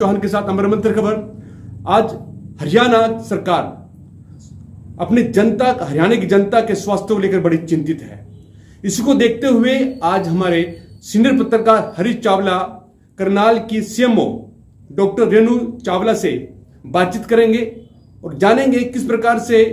चौहान के साथ अमरमंत्र खबर। आज हरियाणा सरकार अपनी जनता, हरियाणा की जनता के स्वास्थ्य को लेकर बड़ी चिंतित है। इसको देखते हुए आज हमारे सीनियर पत्रकार हरीश चावला करनाल की सीएमओ डॉक्टर रेणु चावला से बातचीत करेंगे और जानेंगे किस प्रकार से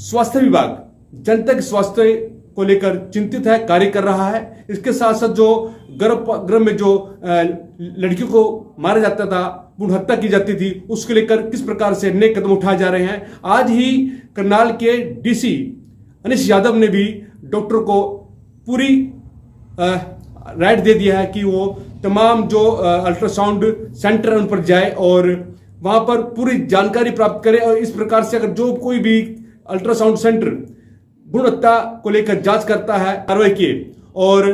स्वास्थ्य विभाग जनता के स्वास्थ्य को लेकर चिंतित है, कार्य कर रहा है। इसके साथ साथ जो गर्भ में जो लड़कियों को मारा जाता था, भ्रूण हत्या की जाती थी, उसको लेकर किस प्रकार से नए कदम उठाए जा रहे हैं। आज ही करनाल के डीसी अनिश यादव ने भी डॉक्टर को पूरी राइट दे दिया है कि वो तमाम जो अल्ट्रासाउंड सेंटर उन पर जाए और वहां पर पूरी जानकारी प्राप्त करे और इस प्रकार से अगर जो कोई भी अल्ट्रासाउंड सेंटर भ्रूण हत्या को लेकर जांच करता है, कार्रवाई किए। और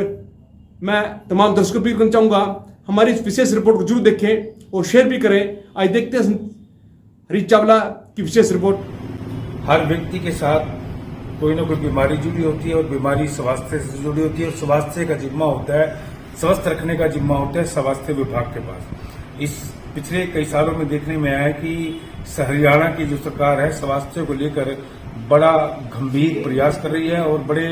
मैं तमाम दर्शकों भी कहना चाहूंगा हमारी इस विशेष रिपोर्ट को जरूर देखें और शेयर भी करें। आज देखते हैं हरीश चावला की विशेष रिपोर्ट। हर व्यक्ति के साथ कोई ना कोई बीमारी जुड़ी होती है और बीमारी स्वास्थ्य से जुड़ी होती है और स्वास्थ्य का जिम्मा होता है, स्वस्थ रखने का जिम्मा होता है स्वास्थ्य विभाग के पास। इस पिछले कई सालों में देखने में आया है कि हरियाणा की जो सरकार है स्वास्थ्य को लेकर बड़ा गंभीर प्रयास कर रही है और बड़े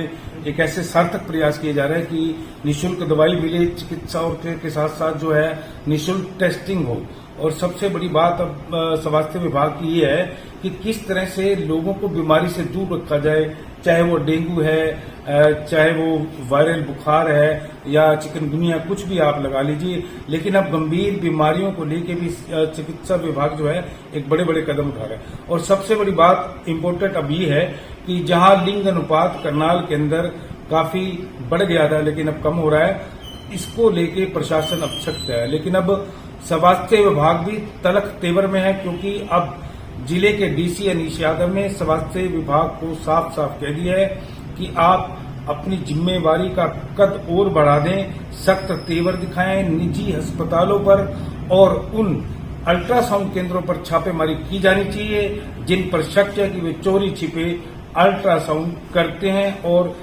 एक ऐसे सार्थक प्रयास किए जा रहे हैं कि निःशुल्क दवाई मिले, चिकित्सा और के साथ साथ जो है निःशुल्क टेस्टिंग हो। और सबसे बड़ी बात अब स्वास्थ्य विभाग की ये है कि किस तरह से लोगों को बीमारी से दूर रखा जाए, चाहे वो डेंगू है, चाहे वो वायरल बुखार है या चिकनगुनिया, कुछ भी आप लगा लीजिए। लेकिन अब गंभीर बीमारियों को लेकर भी चिकित्सा विभाग जो है एक बड़े बड़े कदम उठा रहा है। और सबसे बड़ी बात इम्पोर्टेंट अब ये है कि जहां लिंग अनुपात करनाल के अंदर काफी बढ़ गया था लेकिन अब कम हो रहा है, इसको लेके प्रशासन अब सख्त है। लेकिन अब स्वास्थ्य विभाग भी तलख तेवर में है क्योंकि अब जिले के डीसी अनिश यादव ने स्वास्थ्य विभाग को साफ साफ कह दिया है कि आप अपनी जिम्मेवारी का कद और बढ़ा दें, सख्त तेवर दिखाएं, निजी अस्पतालों पर और उन अल्ट्रासाउंड केंद्रों पर छापेमारी की जानी चाहिए जिन पर शक है कि वे चोरी छिपे अल्ट्रासाउंड करते हैं और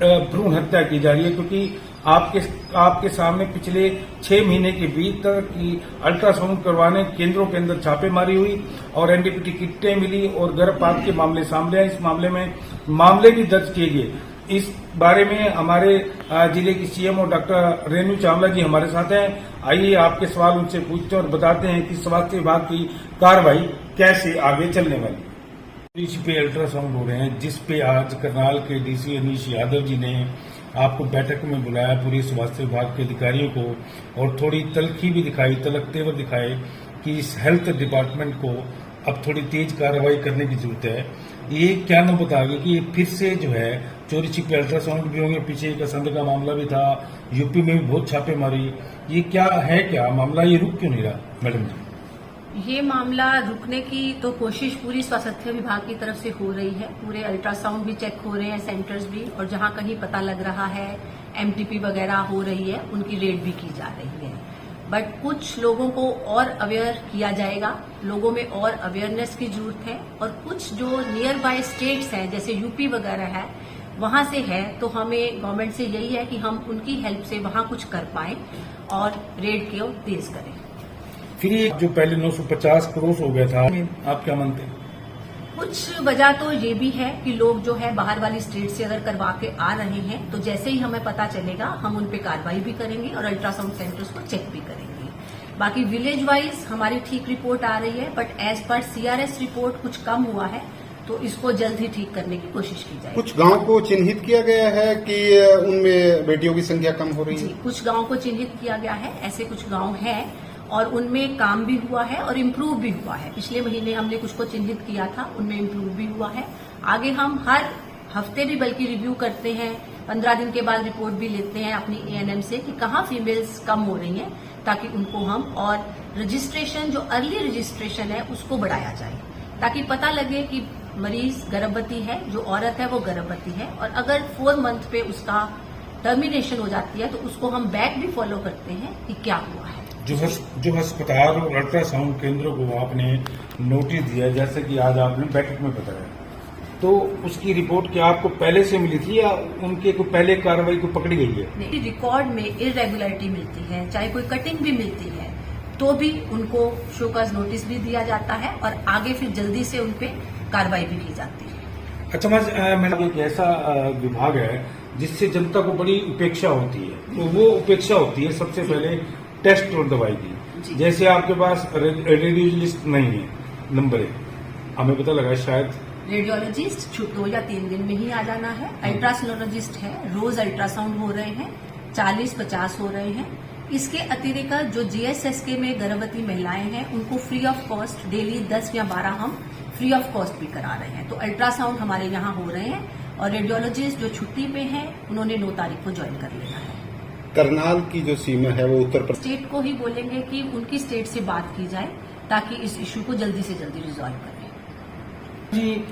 भ्रूण हत्या की जा रही है। क्योंकि आपके सामने पिछले 6 महीने के भीतर की अल्ट्रासाउंड करवाने केंद्रों के अंदर छापेमारी हुई और एनडीपीटी किटें मिली और गर्भपात के मामले सामने आए। इस मामले में मामले भी दर्ज किए गए। इस बारे में हमारे जिले की सीएमओ डॉक्टर रेणु चावला जी हमारे साथ हैं। आइए आपके सवाल उनसे पूछते हैं और बताते हैं कि स्वास्थ्य विभाग की कार्रवाई कैसे आगे चलने वाली। इस पे अल्ट्रासाउंड हो रहे हैं जिस पे आज करनाल के डीसी अनिश यादव जी ने आपको बैठक में बुलाया, पूरे स्वास्थ्य विभाग के अधिकारियों को, और थोड़ी तलखी भी दिखाई, तलख तेवर दिखाए कि इस हेल्थ डिपार्टमेंट को अब थोड़ी तेज कार्रवाई करने की जरूरत है। ये क्या न बताओगे कि फिर से जो है चोरी छिपे अल्ट्रासाउंड भी होंगे। पीछे एक असंध का मामला भी था, यूपी में भी बहुत छापे मारी। ये क्या है, क्या मामला, ये रुक क्यों नहीं रहा मैडम जी? ये मामला रुकने की तो कोशिश पूरी स्वास्थ्य विभाग की तरफ से हो रही है। पूरे अल्ट्रासाउंड भी चेक हो रहे हैं, सेंटर्स भी, और जहां कहीं पता लग रहा है एमटीपी वगैरह हो रही है उनकी रेड भी की जा रही है। बट कुछ लोगों को और अवेयर किया जाएगा, लोगों में और अवेयरनेस की जरूरत है। और कुछ जो नियर बाय स्टेट्स हैं जैसे यूपी वगैरह है, वहां से है, तो हमें गवर्नमेंट से यही है कि हम उनकी हेल्प से वहां कुछ कर पाएं और रेड को तेज करें। फिर ये जो पहले 950 क्रॉस हो गया था, आप क्या मानते हैं? कुछ वजह तो ये भी है कि लोग जो है बाहर वाली स्टेट से अगर करवा के आ रहे हैं तो जैसे ही हमें पता चलेगा हम उन पे कार्रवाई भी करेंगे और अल्ट्रासाउंड सेंटर्स को चेक भी करेंगे। बाकी विलेज वाइज हमारी ठीक रिपोर्ट आ रही है, but as per CRS report कुछ कम हुआ है, तो इसको जल्द ही ठीक करने की कोशिश की जाएगी। कुछ गांव को चिन्हित किया गया है कि उनमें बेटियों की संख्या कम हो रही है? जी, कुछ गांव को चिन्हित किया गया है, ऐसे कुछ गांव हैं और उनमें काम भी हुआ है और इम्प्रूव भी हुआ है। पिछले महीने हमने कुछ को चिन्हित किया था, उनमें इम्प्रूव भी हुआ है। आगे हम हर हफ्ते भी बल्कि रिव्यू करते हैं, 15 दिन के बाद रिपोर्ट भी लेते हैं अपनी एएनएम से कि कहाँ फीमेल्स कम हो रही हैं, ताकि उनको हम और रजिस्ट्रेशन, जो अर्ली रजिस्ट्रेशन है उसको बढ़ाया जाए, ताकि पता लगे कि मरीज गर्भवती है, जो औरत है वो गर्भवती है, और अगर 4 मंथ पे उसका टर्मिनेशन हो जाती है तो उसको हम बैक भी फॉलो करते हैं कि क्या हुआ है। जो अस्पताल और अल्ट्रासाउंड केंद्रों को आपने नोटिस दिया, जैसे कि आज आपने बैठक में बताया, तो उसकी रिपोर्ट क्या आपको पहले से मिली थी या उनके को पहले कार्रवाई को पकड़ी गई है? नहीं, रिकॉर्ड में इरेगुलरिटी मिलती है, चाहे कोई कटिंग भी मिलती है तो भी उनको शोकॉज नोटिस भी दिया जाता है और आगे फिर जल्दी से उन पे कार्रवाई भी की जाती है। अच्छा मैडम, एक ऐसा विभाग है जिससे जनता को बड़ी उपेक्षा होती है, तो वो उपेक्षा होती है सबसे पहले टेस्ट और दवाई की। जी। जैसे आपके पास रेडियोलॉजिस्ट नहीं है, नंबर 1, हमें पता लगा शायद रेडियोलॉजिस्ट 2 या 3 दिन में ही आ जाना है। अल्ट्रासोनोलॉजिस्ट है, रोज अल्ट्रासाउंड हो रहे हैं, 40-50 हो रहे हैं। इसके अतिरिक्त जो जीएसएसके में गर्भवती महिलाएं हैं उनको फ्री ऑफ कॉस्ट डेली 10 या 12 हम फ्री ऑफ कॉस्ट भी करा रहे हैं। तो अल्ट्रासाउंड हमारे यहाँ हो रहे हैं और रेडियोलॉजिस्ट जो छुट्टी पे हैं उन्होंने 9 तारीख को ज्वाइन कर लेना है। करनाल की जो सीमा है वो उत्तर प्रदेश स्टेट को ही बोलेंगे कि उनकी स्टेट से बात की जाए ताकि इस इश्यू को जल्दी से जल्दी रिजॉल्व करें। जी,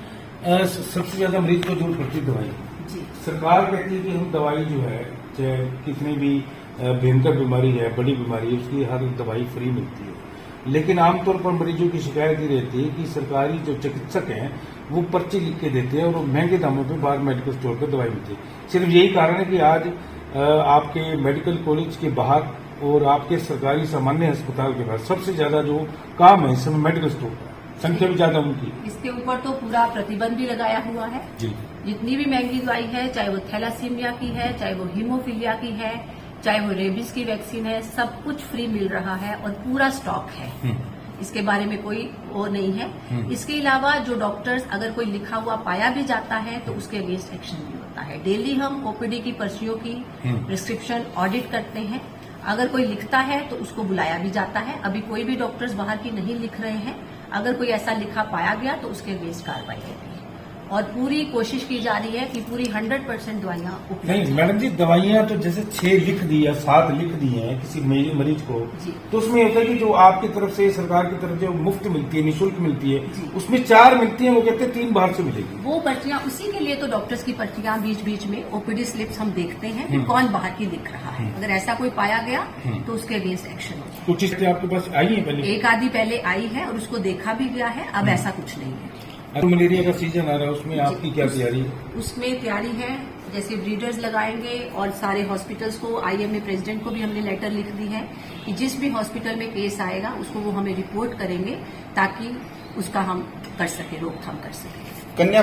सबसे ज्यादा मरीज को दूर करती दवाई। जी। सरकार कहती है कि हम दवाई जो है, चाहे कितनी भी भयंकर बीमारी है, बड़ी बीमारी है, उसकी हर दवाई फ्री मिलती है। लेकिन आमतौर पर मरीजों की शिकायत ये रहती है कि सरकारी जो चिकित्सक हैं वो पर्ची लिख के देते हैं और वो महंगे दामों पे बाहर मेडिकल स्टोर पर दवाई मिलती है। सिर्फ यही कारण है कि आज आपके मेडिकल कॉलेज के बाहर और आपके सरकारी सामान्य अस्पताल के पास सबसे ज्यादा जो काम है इस समय मेडिकल स्टोर का, संख्या भी ज्यादा उनकी। इसके ऊपर तो पूरा प्रतिबंध भी लगाया हुआ है। जी। जितनी भी महंगी दवाई है, चाहे वो थैलासीमिया की है, चाहे वो हीमोफीलिया की है, चाहे वो रेबीज की वैक्सीन है, सब कुछ फ्री मिल रहा है और पूरा स्टॉक है। इसके बारे में कोई वो नहीं है। इसके अलावा जो डॉक्टर्स अगर कोई लिखा हुआ पाया भी जाता है तो उसके अगेंस्ट एक्शन भी होता है। डेली हम ओपीडी की पर्चियों की प्रिस्क्रिप्शन ऑडिट करते हैं। अगर कोई लिखता है तो उसको बुलाया भी जाता है। अभी कोई भी डॉक्टर्स बाहर की नहीं लिख रहे हैं। अगर कोई ऐसा लिखा पाया गया तो उसके अगेंस्ट कार्रवाई होगी और पूरी कोशिश की जा रही है कि पूरी 100% दवाइयां उपलब्ध नहीं मैडम जी, दवाइयां तो जैसे 6 लिख दी या 7 लिख दी हैं किसी मरीज को, जी। तो उसमें होता है कि जो आपकी तरफ से, सरकार की तरफ जो मुफ्त मिलती है, निःशुल्क मिलती है, जी। उसमें 4 मिलती हैं, वो कहते हैं 3 बाहर से मिलेगी। वो पर्चियां, उसी के लिए तो डॉक्टर्स की पर्चियां बीच बीच में ओपीडी स्लिप्स हम देखते हैं कि कौन बाहर की लिख रहा है। अगर ऐसा कोई पाया गया तो उसके अगेंस्ट एक्शन होगा। कुछ चीजें आपके पास आई है पहले? एक आधी पहले आई है और उसको देखा भी गया है। अब ऐसा कुछ नहीं है। मलेरिया का सीजन आ रहा है, उसमें आपकी क्या तैयारी है? उसमें तैयारी है, जैसे ब्रीडर्स लगाएंगे और सारे हॉस्पिटल्स को, आईएमए प्रेसिडेंट को भी हमने लेटर लिख दी है कि जिस भी हॉस्पिटल में केस आएगा उसको वो हमें रिपोर्ट करेंगे ताकि उसका हम कर सके, रोकथाम कर सके। कन्या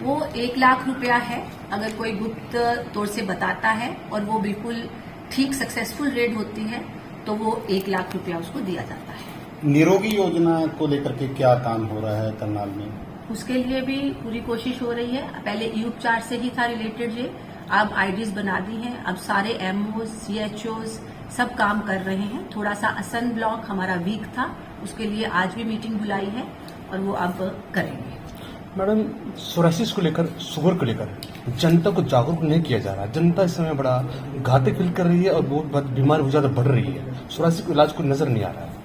वो 1 लाख रुपया है अगर कोई गुप्त तौर से बताता है और वो बिल्कुल ठीक सक्सेसफुल रेड होती है तो वो 1 लाख रुपया उसको दिया जाता है। निरोगी योजना को लेकर के क्या काम हो रहा है करनाल में? उसके लिए भी पूरी कोशिश हो रही है। पहले ई उपचार से ही था रिलेटेड ये, अब आईडीज बना दी हैं। अब सारे एमओ, सीएचओज सब काम कर रहे हैं। थोड़ा सा असन ब्लॉक हमारा वीक था, उसके लिए आज भी मीटिंग बुलाई है और वो अब करेंगे। मैडम, सोराइसिस को लेकर, शुगर को लेकर जनता को जागरूक नहीं किया जा रहा। जनता इस समय बड़ा घातक फील कर रही है और बहुत बीमार बहुत ज्यादा बढ़ रही है। सोराइसिस को इलाज को नजर नहीं आ रहा है।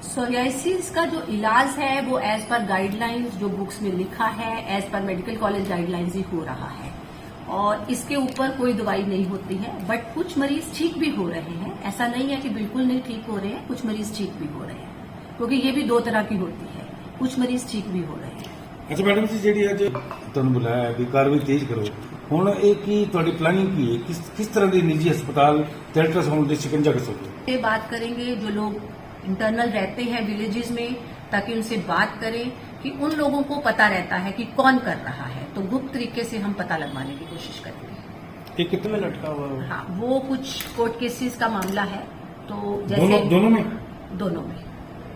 सोरियासिस का जो इलाज है वो एज पर गाइडलाइंस जो बुक्स में लिखा है, as per medical college guidelines ही हो रहा है और इसके ऊपर कोई दवाई नहीं होती है। बट कुछ मरीज ठीक भी हो रहे हैं। ऐसा नहीं है कि बिल्कुल नहीं ठीक हो रहे हैं, कुछ मरीज ठीक भी हो रहे हैं क्योंकि ये भी 2 तरह की होती है। कुछ मरीज ठीक भी हो रहे हैं। अच्छा मैडम जी, ਜਿਹੜੀ ਅੱਜ ਤੁਹਾਨੂੰ ਬੁਲਾਇਆ ਹੈ ਵੀ ਕਾਰਵਾਈ ਤੇਜ਼ ਕਰੋ, ਹੁਣ ਇਹ ਕੀ ਤੁਹਾਡੀ ਪਲਾनिंग की है? किस तरह के निजी अस्पताल अल्ट्रासाउंड ਦੇ शिकंजा कर सकते? ये बात करेंगे जो लोग इंटरनल रहते हैं विलेजेस में, ताकि उनसे बात करें कि उन लोगों को पता रहता है कि कौन कर रहा है, तो गुप्त तरीके से हम पता लगवाने की कोशिश करेंगे। ये कितने में लटका हुआ है? हाँ, वो कुछ कोर्ट केसेस का मामला है। तो जैसे दोनों में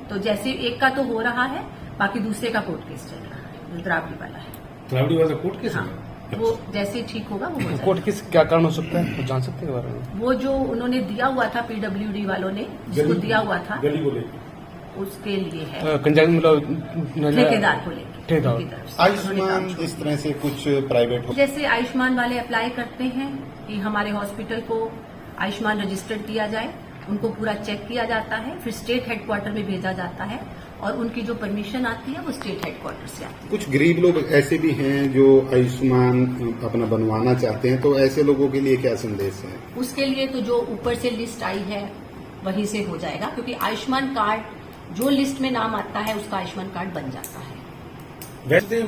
तो जैसे एक का तो हो रहा है, बाकी दूसरे का कोर्ट केस चल रहा है, जो द्रावड़ी वाला है। द्रावड़ी वाला कोर्ट केस है? हाँ, वो जैसे ठीक होगा वो हो जाएगा। कोर्ट केस क्या कारण हो सकता है, वो जान सकते हैं बारे में? वो जो उन्होंने दिया हुआ था, पीडब्ल्यूडी वालों ने जिसको दिया हुआ था, गली को लेकर उसके लिए है, मतलब ठेकेदार को लेकर, ठेकेदार। उनकी तरफ से। आयुष्मान इस तरह से कुछ प्राइवेट जैसे आयुष्मान वाले अप्लाई करते हैं कि हमारे हॉस्पिटल को आयुष्मान रजिस्टर्ड किया जाए, उनको पूरा चेक किया जाता है, फिर स्टेट हेडक्वार्टर में भेजा जाता है और उनकी जो परमिशन आती है वो स्टेट हेडक्वार्टर से आती है। कुछ गरीब लोग ऐसे भी हैं जो आयुष्मान अपना बनवाना चाहते हैं, तो ऐसे लोगों के लिए क्या संदेश है? उसके लिए तो जो ऊपर से लिस्ट आई है वहीं से हो जाएगा, क्योंकि आयुष्मान कार्ड जो लिस्ट में नाम आता है उसका आयुष्मान कार्ड बन जाता है। वैसे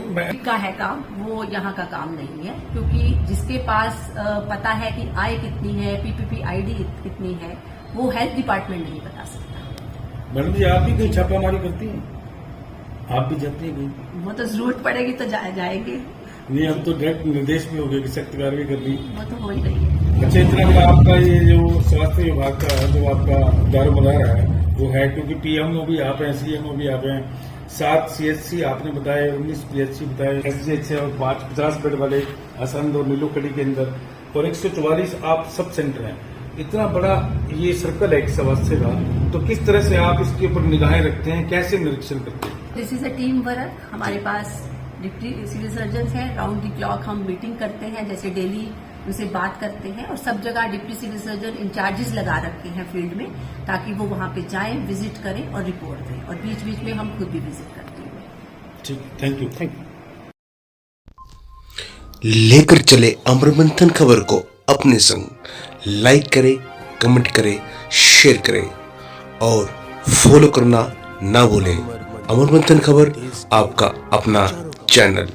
का है काम, वो यहाँ का काम नहीं है, क्योंकि जिसके पास पता है कि आय कितनी है, पीपीपी आईडी कितनी है, वो हेल्थ डिपार्टमेंट नहीं बता सकता। मैडम जी आप भी कहीं छापामारी करती हैं? आप भी जाती हैं कहीं? वो तो जरूरत पड़ेगी तो जाएंगे। नहीं, अब तो डायरेक्ट निर्देश में हो गया कि सख्त कार्रवाई करनी। वो तो हो ही रही है। अच्छा, इतना बड़ा आपका ये जो स्वास्थ्य विभाग का जो आपका दारोमदार है वो है, क्योंकि पीएमओ भी आप हैं, सीएमओ भी आप हैं, 7 सीएचसी आपने बताया, 19 पीएचसी बताए, एसजीएच है और 50 बेड वाले असंध और नीलोखड़ी के अंदर, और 144 आप सब सेंटर हैं। इतना बड़ा ये सर्कल है एक स्वास्थ्य का, तो किस तरह से आप इसके ऊपर निगाहें रखते हैं, कैसे निरीक्षण करते हैं? This is a team work. हमारे पास डिप्टी सिविल सर्जन हैं, राउंड दी क्लॉक हम मीटिंग करते हैं, जैसे डेली उनसे बात करते हैं, और सब जगह डिप्टी सिविल सर्जन इंचार्जेस लगा रखे हैं फील्ड में, ताकि वो वहां पे जाएं, विजिट करें और रिपोर्ट दें, और बीच बीच में हम खुद भी विजिट करते हैं। ठीक, थैंक यू। लेकर चले अमर मंथन खबर को अपने संग। लाइक करें, कमेंट करें, शेयर करें और फॉलो करना ना भूलें। अमर मंथन खबर आपका अपना चैनल।